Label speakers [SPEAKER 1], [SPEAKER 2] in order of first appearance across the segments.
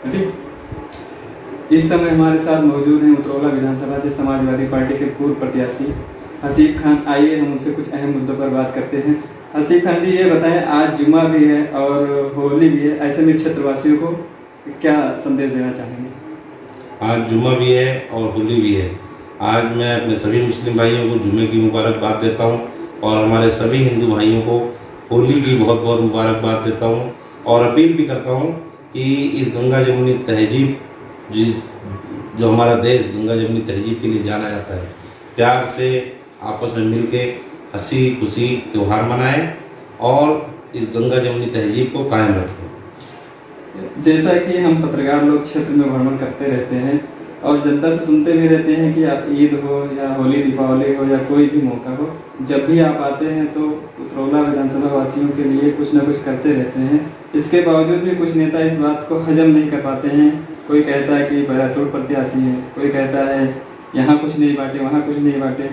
[SPEAKER 1] ठीक। इस समय हमारे साथ मौजूद हैं उतरौला विधानसभा से समाजवादी पार्टी के पूर्व प्रत्याशी हसीब खान। आइए हम उनसे कुछ अहम मुद्दों पर बात करते हैं। हसीब खान जी, ये बताएं, आज जुम्मा भी है और होली भी है, ऐसे में क्षेत्रवासियों को क्या संदेश देना चाहेंगे?
[SPEAKER 2] आज जुम्मा भी है और होली भी है। आज मैं अपने सभी मुस्लिम भाइयों को जुम्मे की मुबारकबाद देता हूँ और हमारे सभी हिंदू भाइयों को होली की बहुत बहुत मुबारकबाद देता हूँ और अपील भी करता हूँ कि इस गंगा जमुनी तहजीब जो हमारा देश गंगा जमुनी तहजीब के लिए जाना जाता है, प्यार से आपस में मिल के हंसी खुशी त्यौहार मनाएं और इस गंगा जमुनी तहजीब को कायम रखें।
[SPEAKER 1] जैसा कि हम पत्रकार लोग क्षेत्र में भ्रमण करते रहते हैं और जनता से सुनते भी रहते हैं कि आप ईद हो या होली दीपावली हो या कोई भी मौका हो, जब भी आप आते हैं तो उतरौला विधानसभा वासियों के लिए कुछ ना कुछ करते रहते हैं। इसके बावजूद भी कुछ नेता इस बात को हजम नहीं कर पाते हैं। कोई कहता है कि पैराशूट प्रत्याशी है, कोई कहता है यहाँ कुछ नहीं बांटे, वहाँ कुछ नहीं बांटे।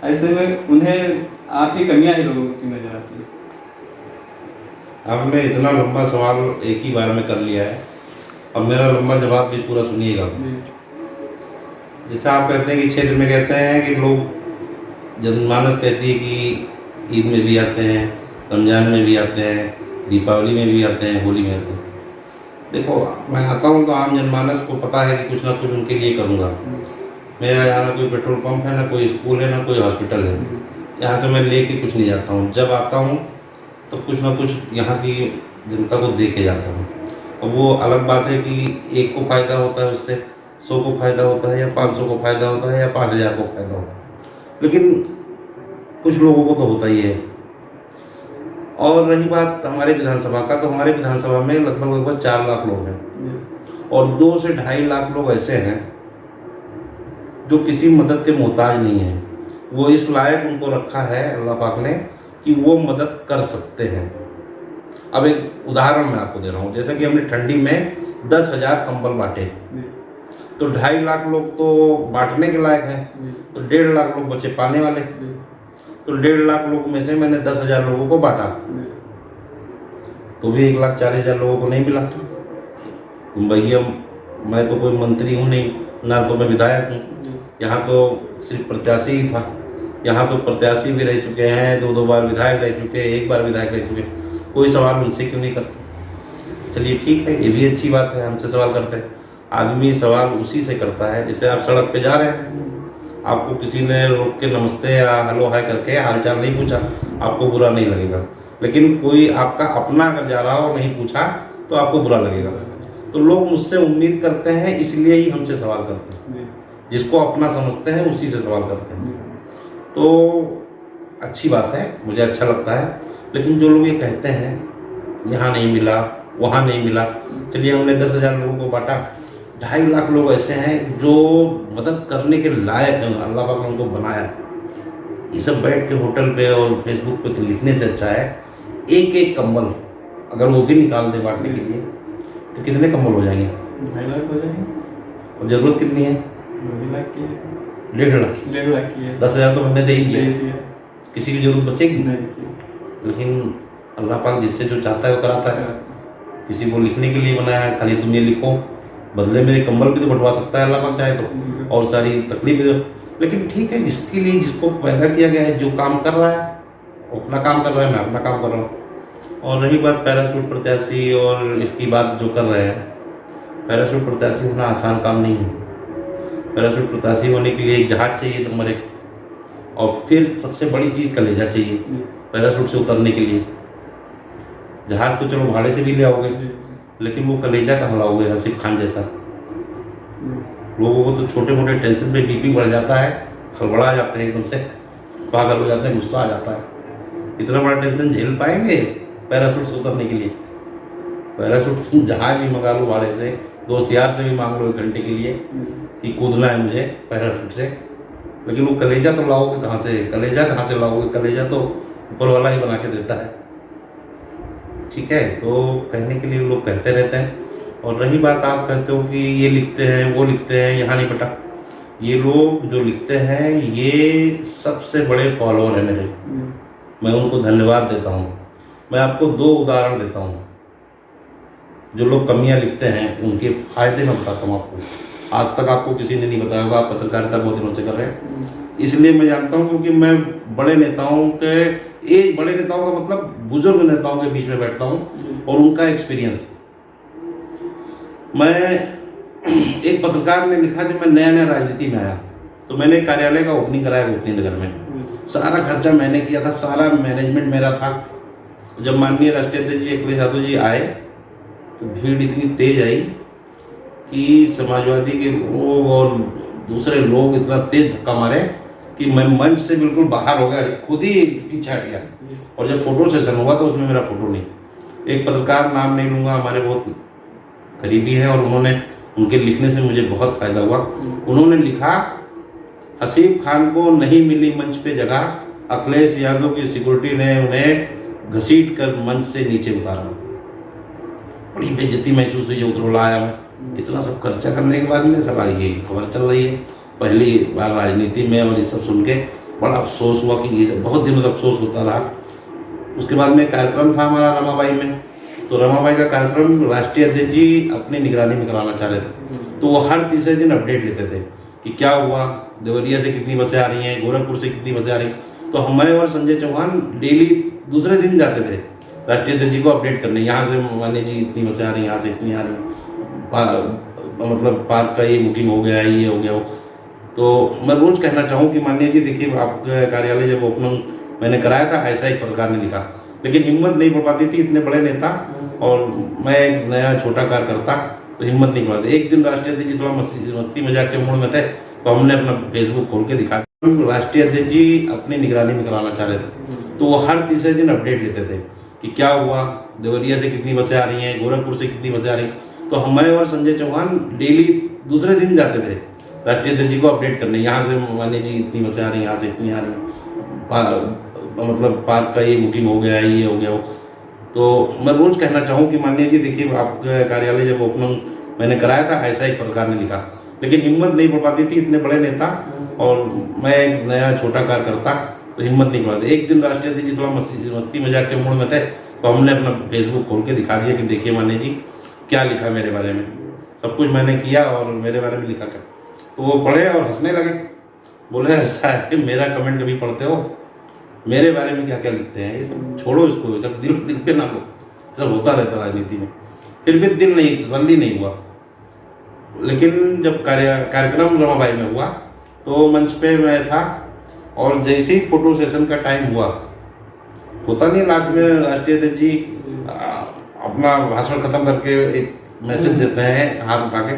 [SPEAKER 1] ऐसे में उन्हें आपकी कमियाँ ही लोगों की नजर आती है।
[SPEAKER 2] आपने इतना लंबा सवाल एक ही बार में कर लिया है और मेरा लंबा जवाब भी पूरा सुनिएगा। जैसे आप कहते हैं कि क्षेत्र में कहते हैं कि लोग जनमानस कहती है कि ईद में भी आते हैं, रमज़ान में भी आते हैं, दीपावली में भी आते हैं, होली में आते हैं। देखो, मैं आता हूँ तो आम जनमानस को पता है कि कुछ ना कुछ उनके लिए करूँगा। मेरा यहाँ ना कोई पेट्रोल पंप है, ना कोई स्कूल है, ना कोई हॉस्पिटल है। यहाँ से मैं लेके कुछ नहीं जाता हूँ। जब आता हूँ तो कुछ ना कुछ यहाँ की जनता को दे के जाता हूँ। अब वो अलग बात है कि एक को फ़ायदा होता है उससे, 100 को फ़ायदा होता है या 500 को फ़ायदा होता है या 5000 को फ़ायदा होता है, लेकिन कुछ लोगों को तो होता ही है। और रही बात हमारे विधानसभा का, तो हमारे विधानसभा में लगभग 4 लाख लोग हैं और 2 से 2.5 लाख लोग ऐसे हैं जो किसी मदद के मोहताज नहीं हैं। वो इस लायक उनको रखा है अल्लाह पाक ने कि वो मदद कर सकते हैं। अब एक उदाहरण मैं आपको दे रहा हूँ। जैसे कि हमने ठंडी में 10,000 कंबल बांटे, तो 2.5 लाख लोग तो बांटने के लायक हैं, तो 1.5 लाख लोग बचे पाने वाले। तो 1.5 लाख लोग में से मैंने 10,000 लोगों को बांटा, तो भी 1,40,000 लोगों को नहीं मिला। भैया, मैं तो कोई मंत्री हूँ नहीं, ना तो मैं विधायक हूँ। यहाँ तो सिर्फ प्रत्याशी ही था। यहाँ तो प्रत्याशी भी रह चुके हैं, 2 बार विधायक रह चुके हैं, 1 बार विधायक रह चुके हैं। कोई सवाल उनसे क्यों नहीं करते? चलिए ठीक है, ये भी अच्छी बात है, हमसे सवाल करते हैं। आदमी सवाल उसी से करता है। जैसे आप सड़क पे जा रहे हैं, आपको किसी ने रोक के नमस्ते या हेलो हाय करके हालचाल नहीं पूछा, आपको बुरा नहीं लगेगा। लेकिन कोई आपका अपना अगर जा रहा हो नहीं पूछा तो आपको बुरा लगेगा। तो लोग मुझसे उम्मीद करते हैं, इसलिए ही हमसे सवाल करते हैं। जिसको अपना समझते हैं उसी से सवाल करते हैं। तो अच्छी बात है, मुझे अच्छा लगता है। लेकिन जो लोग ये कहते हैं यहाँ नहीं मिला, वहाँ नहीं मिला, चलिए हमने 10,000 लोगों को बांटा, 2.5 लाख लोग ऐसे हैं जो मदद करने के लायक हैं। अल्लाह पाक ने उनको बनाया। ये सब बैठ के होटल पे और फेसबुक पे लिखने से अच्छा है एक एक कंबल अगर वो भी निकाल दे बांटने के लिए, तो कितने कंबल हो जाएंगे?
[SPEAKER 1] 2.5 लाख हो जाएंगे।
[SPEAKER 2] और ज़रूरत कितनी है?
[SPEAKER 1] 2 लाख की है।
[SPEAKER 2] 1.5 लाख की।
[SPEAKER 1] 1.5 लाख की है।
[SPEAKER 2] 10,000 तो हमने दे ही दिया,
[SPEAKER 1] दिया।
[SPEAKER 2] किसी की जरूरत बचेगी?
[SPEAKER 1] नहीं।
[SPEAKER 2] लेकिन अल्लाह पाक जिससे जो चाहता है वो कराता है। किसी को लिखने के लिए बनाया है, खाली तुम ये लिखो, बदले में कंबल भी तो बंटवा सकता है अल्लाह पाक चाहे तो, और सारी तकलीफ भी। लेकिन ठीक है, जिसके लिए जिसको पैदा किया गया है, जो काम कर रहा है वो अपना काम कर रहा है, मैं अपना काम कर रहा हूँ। और रही बात पैराशूट प्रत्याशी और इसकी बात जो कर रहे हैं, पैराशूट प्रत्याशी होना आसान काम नहीं है। पैराशूट प्रत्याशी होने के लिए एक जहाज चाहिए नंबर 1, और फिर सबसे बड़ी चीज़ कलेजा चाहिए पैराशूट से उतरने के लिए। जहाज तो चलो भाड़े से भी ले आओगे, लेकिन वो कलेजा कहाँ लाओगे? हसीब खान जैसा। लोगों को तो छोटे मोटे टेंशन पे बीपी बढ़ जाता है, हड़बड़ा जाते हैं, एकदम से पागल हो जाते हैं, गुस्सा आ जाता है। इतना बड़ा टेंशन झेल पाएंगे पैराशूट से उतरने के लिए? पैराशूट जहाज भी मंगा लो भाड़े से, दोस्त यार से भी मांग लो 1 घंटे के लिए कि कूदना है मुझे पैराशूट से, लेकिन वो कलेजा तो लाओगे कहाँ से? कलेजा कहाँ से लाओगे? कलेजा तो ऊपर वाला ही बना के देता है। ठीक है, तो कहने के लिए लोग कहते रहते हैं। और रही बात, आप कहते हो कि ये लिखते हैं, वो लिखते हैं, यहाँ नहीं पटा। ये लोग जो लिखते हैं ये सबसे बड़े फॉलोअर हैं मेरे, मैं उनको धन्यवाद देता हूँ। मैं आपको 2 उदाहरण देता हूँ। जो लोग कमियां लिखते हैं उनके फायदे मैं बताता हूँ आपको। आज तक आपको किसी ने नहीं बताया होगा, आप पत्रकारिता बहुत दिनों से कर रहे हैं, इसलिए मैं जानता हूँ, क्योंकि मैं बड़े नेताओं के बड़े नेताओं का मतलब बुजुर्ग नेताओं के बीच में बैठता हूँ और उनका एक्सपीरियंस। मैं एक पत्रकार ने लिखा, जब मैं नया नया राजनीति में आया तो मैंने कार्यालय का ओपनिंग कराया गोपनी नगर में। सारा खर्चा मैंने किया था, सारा मैनेजमेंट मेरा था। जब माननीय राष्ट्रीय अध्यक्ष जी अखिलेश यादव जी आए तो भीड़ इतनी तेज आई कि समाजवादी के लोग और दूसरे लोग इतना तेज धक्का मारे कि मैं मंच से बिल्कुल बाहर हो गया, खुद ही पीछे हट गया। और जब फोटो सेशन हुआ तो उसमें मेरा फोटो नहीं। एक पत्रकार, नाम नहीं लूँगा, हमारे बहुत करीबी हैं और उनके लिखने से मुझे बहुत फायदा हुआ। उन्होंने लिखा, हसीब खान को नहीं मिली मंच पे जगह, अखिलेश यादव की सिक्योरिटी ने उन्हें घसीट कर मंच से नीचे उतारा। बड़ी बेइज्जती महसूस हुई जब उतरोला आया मैं। इतना सब खर्चा करने के बाद में साला ये खबर चल रही है पहली बार राजनीति में, और ये सब सुन के बड़ा अफसोस हुआ कि ये बहुत दिनों तक अफसोस होता रहा। उसके बाद में कार्यक्रम था हमारा रमाबाई में, तो रमाबाई का कार्यक्रम राष्ट्रीय अध्यक्ष जी अपनी निगरानी में कराना चाह रहे थे, तो वो हर तीसरे दिन अपडेट लेते थे कि क्या हुआ, देवरिया से कितनी बसें आ रही हैं, गोरखपुर से कितनी बसें आ रही हैं। तो मैं और संजय चौहान डेली दूसरे दिन जाते थे राष्ट्रीय अध्यक्ष जी को अपडेट करने, यहाँ से मान्य जी इतनी बसें आ रही हैं, यहाँ से इतनी आ रही हैं, मतलब पार्क का ये बुकिंग हो गया, ये हो गया वो। तो मैं रोज़ कहना चाहूँ कि मान्य जी देखिए, आपका कार्यालय जब ओपनिंग मैंने कराया था ऐसा एक पत्रकार ने लिखा, लेकिन हिम्मत नहीं पड़ पाती थी, इतने बड़े नेता और मैं एक नया छोटा कार्यकर्ता, तो हिम्मत नहीं पड़ पाती। एक दिन राष्ट्रीय अध्यक्ष जी थोड़ा मस्ती मजाक के मूड में थे, तो हमने अपना फेसबुक खोल के दिखा, राष्ट्रीय अध्यक्ष जी अपनी निगरानी में कराना चाह रहे थे, तो वो हर तीसरे दिन अपडेट लेते थे कि क्या हुआ, देवरिया से कितनी बसें आ रही हैं, गोरखपुर से कितनी बसें आ रही हैं। तो मैं और संजय चौहान डेली दूसरे दिन जाते थे राष्ट्रीय अध्यक्ष जी को अपडेट करने, यहाँ से मान्य जी इतनी बसें आ रही हैं, यहाँ से इतनी आ रही हैं, मतलब पार्क का ये बुकिंग हो गया, ये हो गया वो। तो मैं रोज़ कहना चाहूँ कि मान्य जी देखिए, आपका कार्यालय जब ओपनिंग मैंने कराया था ऐसा एक पत्रकार ने लिखा, लेकिन हिम्मत नहीं पड़ पाती थी, इतने बड़े नेता और मैं एक नया छोटा कार्यकर्ता, तो हिम्मत नहीं पड़ पाती। एक दिन राष्ट्रीय अध्यक्ष जी थोड़ा मस्ती मजाक के मूड में थे, तो हमने अपना फेसबुक खोल के दिखा दिया कि देखिए मान्य जी क्या लिखा मेरे बारे में, सब कुछ मैंने किया और मेरे बारे में लिखा क्या। तो वो पढ़े और हंसने लगे, बोले ऐसा है कि मेरा कमेंट कभी पढ़ते हो, मेरे बारे में क्या क्या लिखते हैं, ये सब छोड़ो, इसको ये सब दिल पे ना लो, सब होता रहता राजनीति में। फिर भी दिल नहीं, तसल्ली नहीं हुआ। लेकिन जब कार्यक्रम रमाबाई में हुआ तो मंच पे मैं था और जैसे ही फोटो सेशन का टाइम हुआ, होता नहीं लास्ट में राष्ट्रीय अध्यक्ष जी अपना भाषण खत्म करके एक मैसेज देते हैं हाथ उठा के,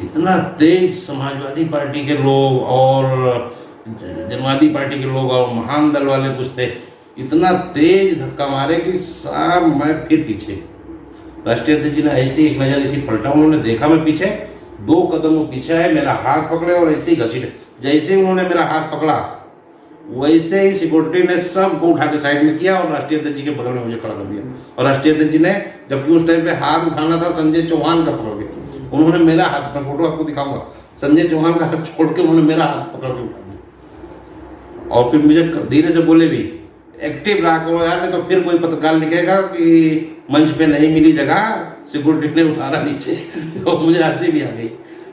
[SPEAKER 2] इतना तेज समाजवादी पार्टी के लोग और जनवादी पार्टी के लोग और महान दल वाले कुछ थे, इतना तेज धक्का मारे कि साहब मैं फिर पीछे। राष्ट्रीय अध्यक्ष जी ने ऐसी एक नज़र ऐसी पलटा, उन्होंने देखा मैं पीछे, 2 कदम वो पीछे है, मेरा हाथ पकड़े और ऐसे ही घसीटे। जैसे ही उन्होंने मेरा हाथ पकड़ा वैसे ही सिक्योरिटी ने सबको उठा के साइड में किया और राष्ट्रीय अध्यक्ष जी के बगल में मुझे खड़ा कर दिया। और राष्ट्रीय अध्यक्ष जी ने, जबकि उस टाइम पे हाथ उठाना था संजय चौहान का पकड़ के, उन्होंने मेरा हाथ, मैं फोटो आपको दिखाऊंगा, संजय चौहान का हाथ छोड़ के उन्होंने मेरा हाथ पकड़ के उठा दिया। और फिर मुझे धीरे से बोले भी, एक्टिव रहा करो यार, नहीं तो फिर कोई पत्रकार लिखेगा कि मंच पे नहीं मिली जगह, सिक्योरिटी ने उतारा नीचे। तो मुझे हंसी भी आ गई।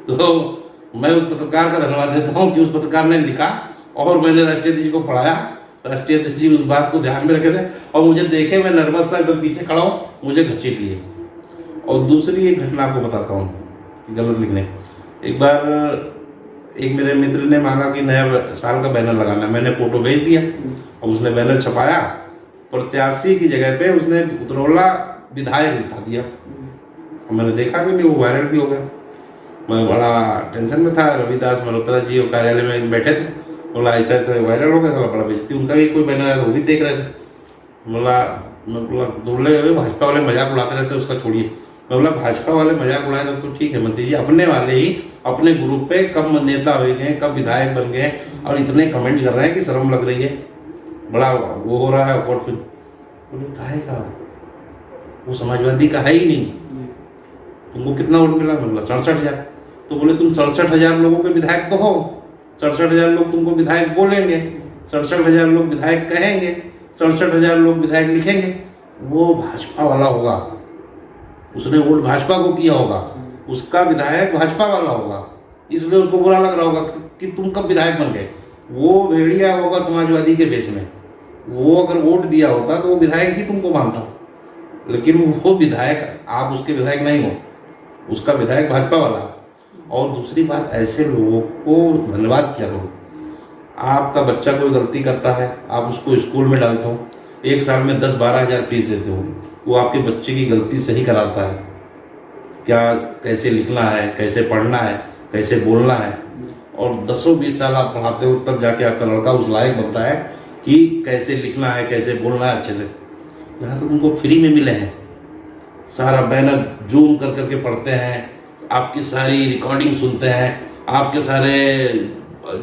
[SPEAKER 2] तो मैं उस पत्रकार का धन्यवाद देता हूँ कि उस पत्रकार ने लिखा और मैंने राष्ट्रीय अध्यक्ष जी को पढ़ाया। राष्ट्रीय अध्यक्ष जी उस बात को ध्यान में रखे थे और मुझे देखे मैं नर्वस सा एकदम पीछे खड़ा हूँ, मुझे घसीट लिए। और दूसरी एक घटना आपको बताता हूँ गलत लिखने। एक बार एक मेरे मित्र ने मांगा कि नया साल का बैनर लगाना, मैंने फोटो भेज दिया और उसने बैनर छपाया, प्रत्याशी की जगह पे उसने उतरौला विधायक लिखा दिया। मैंने देखा भी नहीं, वो वायरल भी हो गया। मैं बड़ा टेंशन में था, रविदास मल्होत्रा जी और कार्यालय में बैठे थे, बोला ऐसा ऐसा वायरल हो गया, तो बड़ा बेइज्जती, उनका भी कोई बैनर आया वो भी देख रहे थे। मैं बोला बोले भाजपा वाले मजाक उड़ाते रहते, उसका छोड़िए। मैं बोला भाजपा वाले मजाक उड़ाए तो ठीक है मंत्री जी, अपने वाले ही अपने ग्रुप पे कब नेता हो गए, कब विधायक बन गए और इतने कमेंट कर रहे हैं कि शर्म लग रही है, बड़ा वो हो रहा है। और फिर बोले काहे का, वो समाजवादी का है ही नहीं, तुमको कितना वोट मिला? मैं बोला 67,000। तो बोले तुम 67,000 लोगों के विधायक तो हो, 67,000 लोग तुमको विधायक बोलेंगे, 67,000 लोग विधायक कहेंगे, 67,000 लोग विधायक लिखेंगे, वो भाजपा वाला होगा, उसने वोट भाजपा को किया होगा, उसका विधायक भाजपा वाला होगा, इसलिए उसको बुरा लग रहा होगा कि तुम कब विधायक बन गए। वो भेड़िया होगा समाजवादी के बेस में, वो अगर वोट दिया होता तो वो विधायक ही तुमको मानता, लेकिन वो विधायक, आप उसके विधायक नहीं हो, उसका विधायक भाजपा वाला। और दूसरी बात, ऐसे लोगों को धन्यवाद किया करो। आपका बच्चा कोई गलती करता है, आप उसको स्कूल में डालते हो, 1 साल में 10-12 हज़ार फीस देते हो, वो आपके बच्चे की गलती सही कराता है, क्या कैसे लिखना है, कैसे पढ़ना है, कैसे बोलना है, और 10-20 साल आप पढ़ाते हो, तब जाके आपका लड़का उस लायक बनता है कि कैसे लिखना है, कैसे बोलना है अच्छे से। यहाँ तो तुमको फ्री में मिले हैं, सारा बैनर जूम कर करके पढ़ते हैं, आपकी सारी रिकॉर्डिंग सुनते हैं, आपके सारे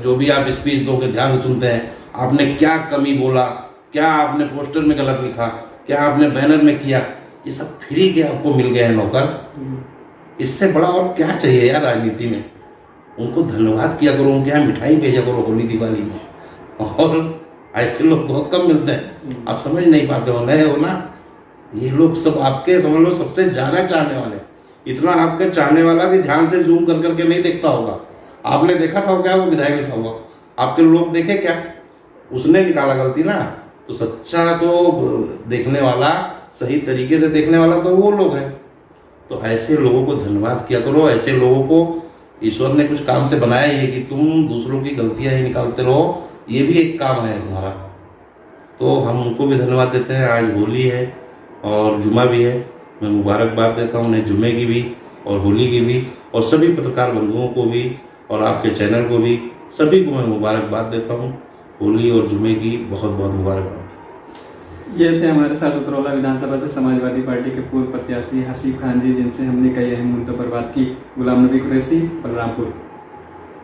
[SPEAKER 2] जो भी आप स्पीच दोगे ध्यान से सुनते हैं, आपने क्या कमी बोला, क्या आपने पोस्टर में गलत लिखा, क्या आपने बैनर में किया, ये सब फ्री के आपको मिल गए हैं नौकर। इससे बड़ा और क्या चाहिए यार राजनीति में। उनको धन्यवाद किया करो, उनके यहाँ मिठाई भेजा करो होली दिवाली में, और ऐसे लोग बहुत कम मिलते हैं, आप समझ नहीं पाते हो, नए हो ना। ये लोग सब आपके समझ लो सबसे ज़्यादा चाहने वाले, इतना आपके चाहने वाला भी ध्यान से जूम कर करके नहीं देखता होगा। आपने देखा था क्या वो विधायक लिखा हुआ, आपके लोग देखे क्या, उसने निकाला गलती ना। तो सच्चा तो देखने वाला, सही तरीके से देखने वाला तो वो लोग हैं। तो ऐसे लोगों को धन्यवाद किया करो, ऐसे लोगों को ईश्वर ने कुछ काम से बनाया ही है कि तुम दूसरों की गलतियां ही निकालते रहो, ये भी एक काम है तुम्हारा। तो हम उनको भी धन्यवाद देते हैं। आज होली है और जुमा भी है, मैं मुबारकबाद देता हूँ उन्हें, जुमे की भी और होली की भी, और सभी पत्रकार बंधुओं को भी और आपके चैनल को भी, सभी को मैं मुबारकबाद देता हूँ। होली और जुमे की बहुत बहुत मुबारकबाद।
[SPEAKER 1] ये थे हमारे साथ उतरौला विधानसभा से समाजवादी पार्टी के पूर्व प्रत्याशी हसीब खान जी, जिनसे हमने कई अहम मुद्दों पर बात की। गुलाम नबी कुरैशी, बलरामपुर।